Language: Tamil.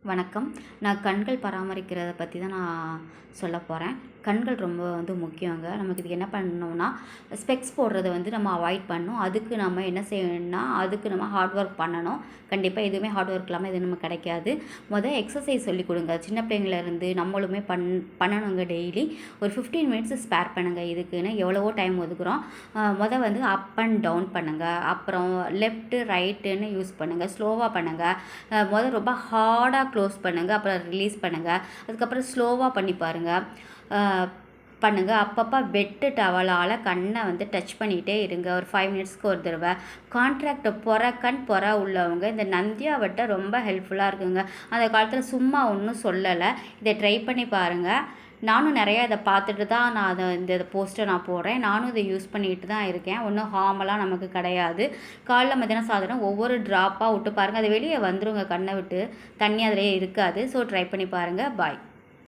வணக்கம். நான் கண்கள் பராமரிக்கிறத பற்றி தான் நான் சொல்ல போகிறேன். கண்கள் ரொம்ப முக்கியங்க. நமக்கு இதுக்கு என்ன பண்ணணும்னா, ஸ்பெக்ஸ் போடுறத நம்ம அவாய்ட் பண்ணணும். அதுக்கு நம்ம என்ன செய்யணும்னா, அதுக்கு நம்ம ஹார்ட் ஒர்க் பண்ணணும். கண்டிப்பாக எதுவுமே ஹார்ட் ஒர்க் இல்லாமல் எதுவும் நமக்கு கிடைக்காது. எக்ஸசைஸ் சொல்லிக் கொடுங்க. சின்ன பிள்ளைங்கள்லேருந்து நம்மளுமே பண்ணணுங்க. டெய்லி ஒரு 15 மினிட்ஸ் ஸ்பேர் பண்ணுங்கள். இதுக்குன்னு எவ்வளவோ டைம் ஒதுக்குறோம். அப் அண்ட் டவுன் பண்ணுங்கள். அப்புறம் லெஃப்ட்டு ரைட்டுன்னு யூஸ் பண்ணுங்கள். ஸ்லோவாக பண்ணுங்கள். ரொம்ப ஹார்டாக க்ளோஸ் பண்ணுங்கள். அப்புறம் ரிலீஸ் பண்ணுங்கள். அதுக்கப்புறம் ஸ்லோவாக பண்ணி பாருங்கள். அப்பப்போ வெட்டு டவலால் கண்ணை டச் பண்ணிகிட்டே இருங்க. ஒரு 5 மினிட்ஸ்க்கு ஒரு தடவை. கான்ட்ராக்ட் கண் உள்ளவங்க இந்த நந்தியா வட்டை ரொம்ப ஹெல்ப்ஃபுல்லாக இருக்குங்க. அந்த காலத்தில் சும்மா ஒன்றும் சொல்லலை. இதை ட்ரை பண்ணி பாருங்கள். நானும் நிறையா இதை பார்த்துட்டு தான் நான் இந்த போஸ்ட்டை நான் போடுறேன். நானும் இதை யூஸ் பண்ணிட்டு தான் இருக்கேன். ஒன்றும் ஹார்மெல்லாம் நமக்கு கிடையாது. காலைல மத்தியானம் சாதனம் ஒவ்வொரு ட்ராப்பாக விட்டு பாருங்கள். அது வெளியே வந்துருங்க. கண்ணை விட்டு தண்ணி அதிலே இருக்காது. ஸோ ட்ரை பண்ணி பாருங்கள். பாய்.